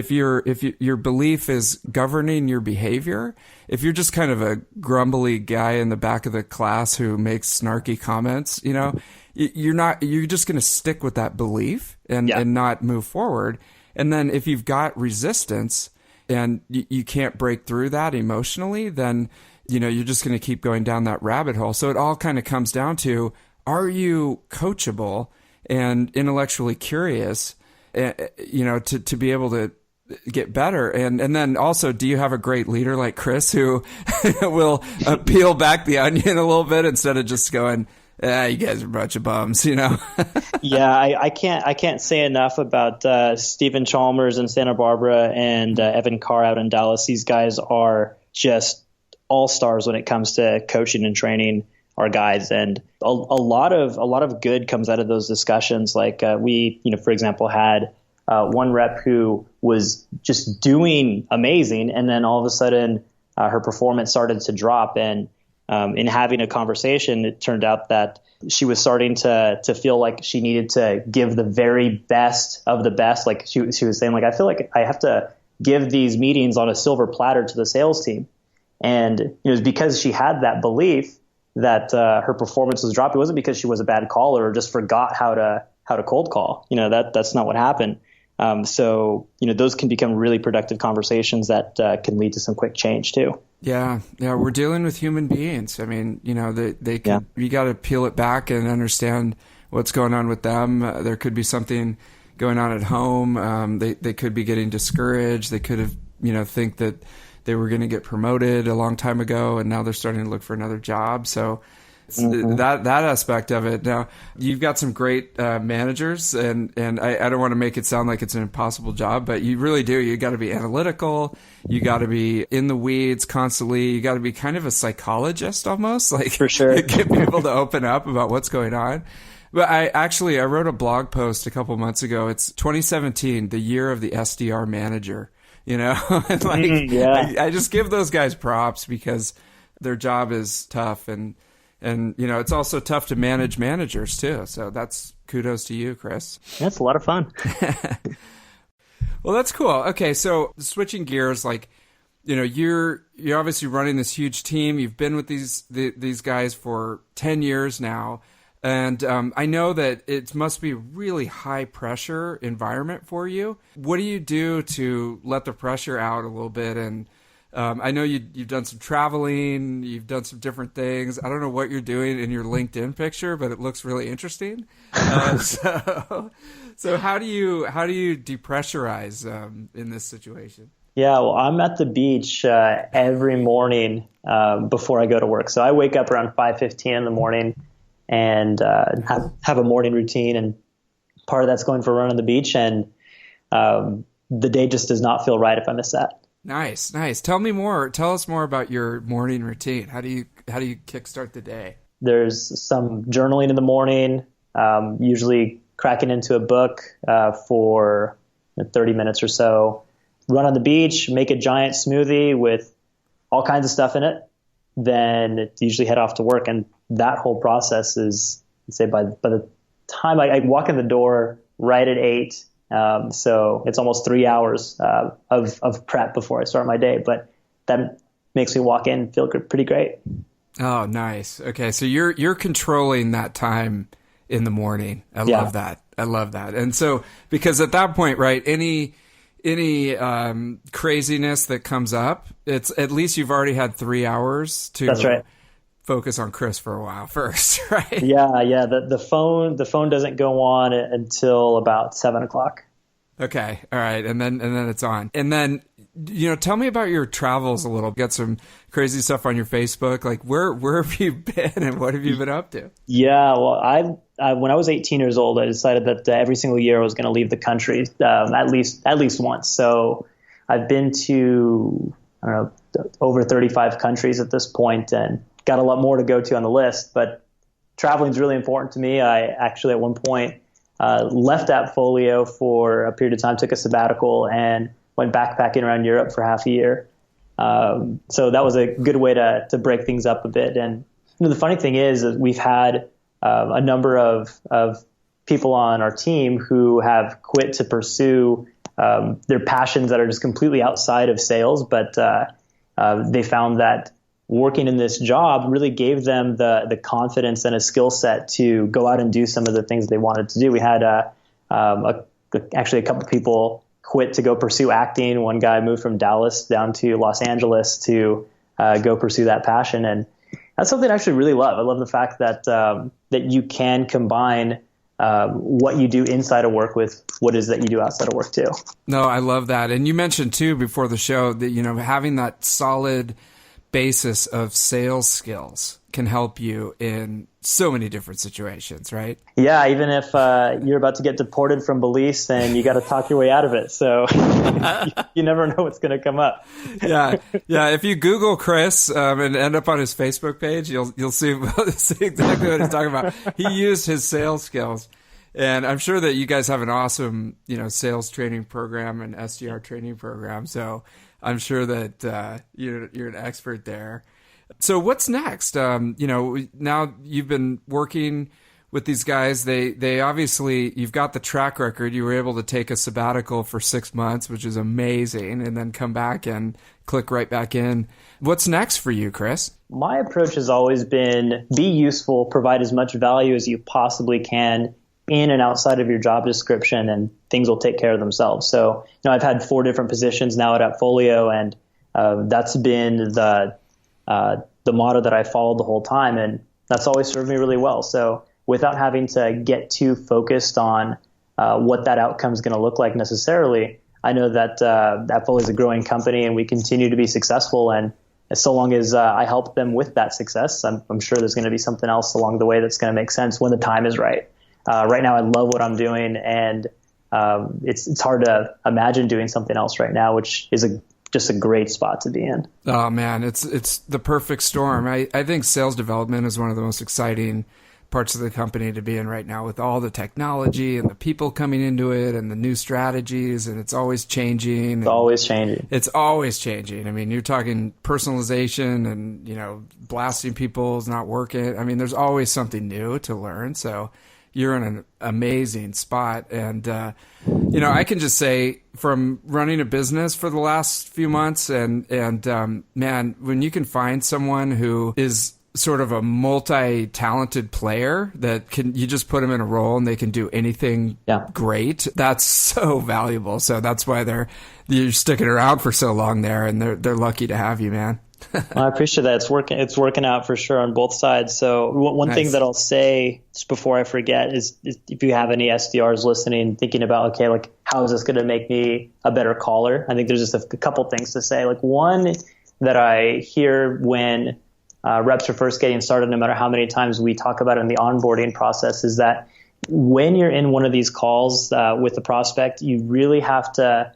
your belief is governing your behavior, if you're just kind of a grumbly guy in the back of the class who makes snarky comments, you're just going to stick with that belief and not move forward. And then if you've got resistance and you can't break through that emotionally, then you're just going to keep going down that rabbit hole. So it all kind of comes down to, are you coachable and intellectually curious, to be able to get better? And then also, do you have a great leader like Chris who will peel back the onion a little bit instead of just going, you guys are a bunch of bums, Yeah, I can't say enough about Stephen Chalmers in Santa Barbara and Evan Carr out in Dallas. These guys are just all-stars when it comes to coaching and training our guys, and a lot of good comes out of those discussions. We, for example, had one rep who was just doing amazing, and then all of a sudden her performance started to drop, and in having a conversation, it turned out that she was starting to feel like she needed to give the very best of the best. Like she was saying, like, I feel like I have to give these meetings on a silver platter to the sales team. And it was because she had that belief that her performance was dropped. It wasn't because she was a bad caller or just forgot how to cold call. That's not what happened. So those can become really productive conversations that can lead to some quick change too. Yeah. We're dealing with human beings. I mean, they could, you got to peel it back and understand what's going on with them. There could be something going on at home. They could be getting discouraged. They could have, think that they were going to get promoted a long time ago, and now they're starting to look for another job. So that aspect of it. Now, you've got some great managers, and I don't want to make it sound like it's an impossible job, but you really do. You got to be analytical. You got to be in the weeds constantly. You got to be kind of a psychologist almost, like for sure. Get people to open up about what's going on. But I wrote a blog post a couple months ago. It's 2017, the year of the SDR manager. And I just give those guys props because their job is tough, and it's also tough to manage managers too. So that's kudos to you, Chris. That's a lot of fun. Well, that's cool. Okay, so switching gears, you're obviously running this huge team. You've been with these guys for 10 years now. And I know that it must be a really high pressure environment for you. What do you do to let the pressure out a little bit? And I know you've done some traveling, you've done some different things. I don't know what you're doing in your LinkedIn picture, but it looks really interesting. So how do you depressurize in this situation? Yeah, well, I'm at the beach every morning before I go to work. So I wake up around 5:15 in the morning and have a morning routine, and part of that's going for a run on the beach, and the day just does not feel right if I miss that. Nice. Tell us more about your morning routine. How do you kickstart the day? There's some journaling in the morning, usually cracking into a book for 30 minutes or so, run on the beach, make a giant smoothie with all kinds of stuff in it, then usually head off to work. And that whole process is, I'd say by the time I walk in the door right at 8, so it's almost 3 hours of prep before I start my day. But that makes me walk in and feel pretty great. Oh, nice. Okay, so you're controlling that time in the morning. I love that. And so, because at that point, right, any craziness that comes up, it's at least you've already had 3 hours to That's right. focus on Chris for a while first, right? Yeah. The phone doesn't go on until about 7 o'clock. Okay. All right. And then it's on. And then, tell me about your travels a little. You got some crazy stuff on your Facebook. Like where have you been and what have you been up to? Yeah. Well, when I was 18 years old, I decided that every single year I was going to leave the country, at least once. So I've been to, over 35 countries at this point, and got a lot more to go to on the list, but traveling is really important to me. I actually at one point left Appfolio for a period of time, took a sabbatical, and went backpacking around Europe for half a year. So that was a good way to break things up a bit. And the funny thing is that we've had a number of people on our team who have quit to pursue their passions that are just completely outside of sales, but they found that working in this job really gave them the confidence and a skill set to go out and do some of the things they wanted to do. We had actually a couple people quit to go pursue acting. One guy moved from Dallas down to Los Angeles to go pursue that passion. And that's something I actually really love. I love the fact that that you can combine what you do inside of work with what is that you do outside of work too. No, I love that. And you mentioned too before the show that, having that solid basis of sales skills can help you in so many different situations, right? Yeah, even if you're about to get deported from Belize and you got to talk your way out of it. So you never know what's going to come up. Yeah. If you Google Chris and end up on his Facebook page, you'll see exactly what he's talking about. He used his sales skills. And I'm sure that you guys have an awesome, sales training program and SDR training program. So I'm sure that you're an expert there. So what's next? Now you've been working with these guys. They obviously, you've got the track record. You were able to take a sabbatical for 6 months, which is amazing, and then come back and click right back in. What's next for you, Chris? My approach has always been be useful, provide as much value as you possibly can in and outside of your job description, and things will take care of themselves. So, I've had 4 different positions now at Appfolio, and that's been the motto that I followed the whole time, and that's always served me really well. So without having to get too focused on what that outcome is going to look like necessarily, I know that Appfolio is a growing company and we continue to be successful. And so long as I help them with that success, I'm sure there's going to be something else along the way that's going to make sense when the time is right. Right now, I love what I'm doing, and it's hard to imagine doing something else right now, which is just a great spot to be in. Oh man, it's the perfect storm. I think sales development is one of the most exciting parts of the company to be in right now, with all the technology and the people coming into it and the new strategies, and it's always changing. It's always changing. It's always changing. I mean, you're talking personalization and, blasting people is not working. I mean, there's always something new to learn. So you're in an amazing spot. And, I can just say from running a business for the last few months and man, when you can find someone who is sort of a multi-talented player that you just put them in a role and they can do anything great, that's so valuable. So that's why you're sticking around for so long there, and they're lucky to have you, man. Well, I appreciate that. It's working out for sure on both sides. So one thing that I'll say just before I forget is if you have any SDRs listening, thinking about, okay, like how is this going to make me a better caller? I think there's just a couple things to say. Like one that I hear when reps are first getting started, no matter how many times we talk about it in the onboarding process, is that when you're in one of these calls with the prospect, you really have to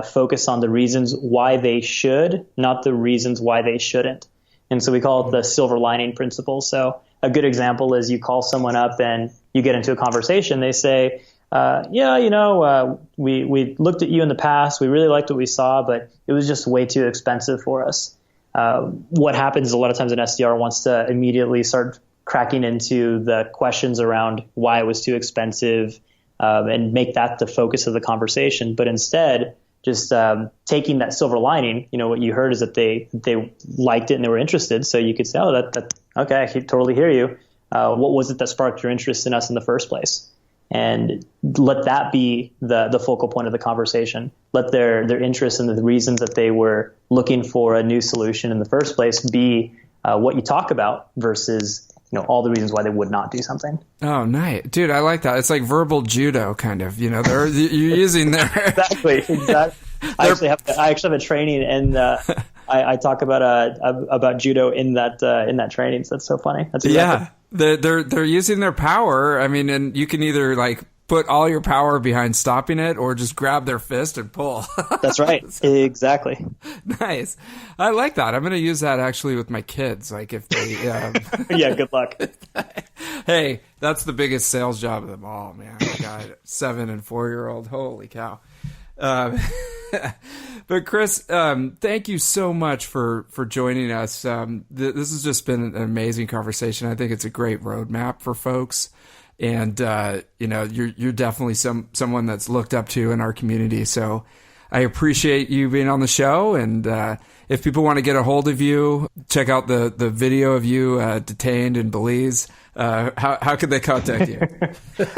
focus on the reasons why they should, not the reasons why they shouldn't. And so we call it the silver lining principle. So a good example is you call someone up and you get into a conversation. They say, we looked at you in the past. We really liked what we saw, but it was just way too expensive for us. What happens is a lot of times an SDR wants to immediately start cracking into the questions around why it was too expensive and make that the focus of the conversation. But instead, just taking that silver lining, what you heard is that they liked it and they were interested. So you could say, oh, okay, I can totally hear you. What was it that sparked your interest in us in the first place? And let that be the focal point of the conversation. Let their interest and the reasons that they were looking for a new solution in the first place be what you talk about versus all the reasons why they would not do something. Oh, nice. Dude, I like that. It's like verbal judo kind of, you're using their... Exactly. I actually have a training, and I talk about judo in that training. So that's so funny. That's exactly. Yeah. They're using their power. I mean, and you can either like put all your power behind stopping it or just grab their fist and pull. That's right. Exactly. Nice. I like that. I'm going to use that actually with my kids. Like if they, yeah, good luck. Hey, that's the biggest sales job of them all, man. I got 7 and 4-year-old. Holy cow. But Chris, thank you so much for joining us. This has just been an amazing conversation. I think it's a great roadmap for folks. And, you're definitely someone that's looked up to in our community. So I appreciate you being on the show. And if people want to get a hold of you, check out the video of you detained in Belize. How could they contact you?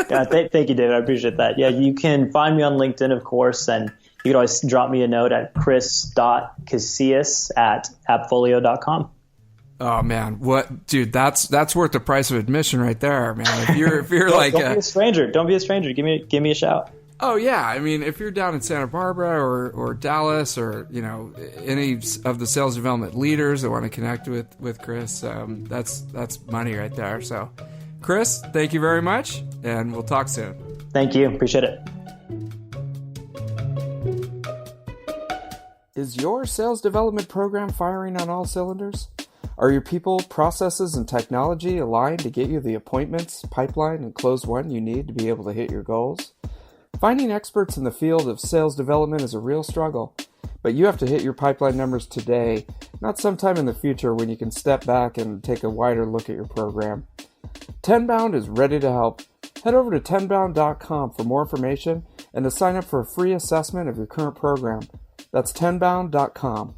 Yeah, thank you, David. I appreciate that. Yeah, you can find me on LinkedIn, of course, and you can always drop me a note at chris.casillas@appfolio.com. Oh man, dude? That's worth the price of admission right there, man. If you're like, don't be a stranger. Don't be a stranger. Give me a shout. Oh yeah, I mean, if you're down in Santa Barbara or Dallas or any of the sales development leaders that want to connect with Chris, that's money right there. So, Chris, thank you very much, and we'll talk soon. Thank you. Appreciate it. Is your sales development program firing on all cylinders? Are your people, processes, and technology aligned to get you the appointments, pipeline, and closed won you need to be able to hit your goals? Finding experts in the field of sales development is a real struggle, But you have to hit your pipeline numbers today, not sometime in the future when you can step back and take a wider look at your program. Tenbound is ready to help. Head over to tenbound.com for more information and to sign up for a free assessment of your current program. That's tenbound.com.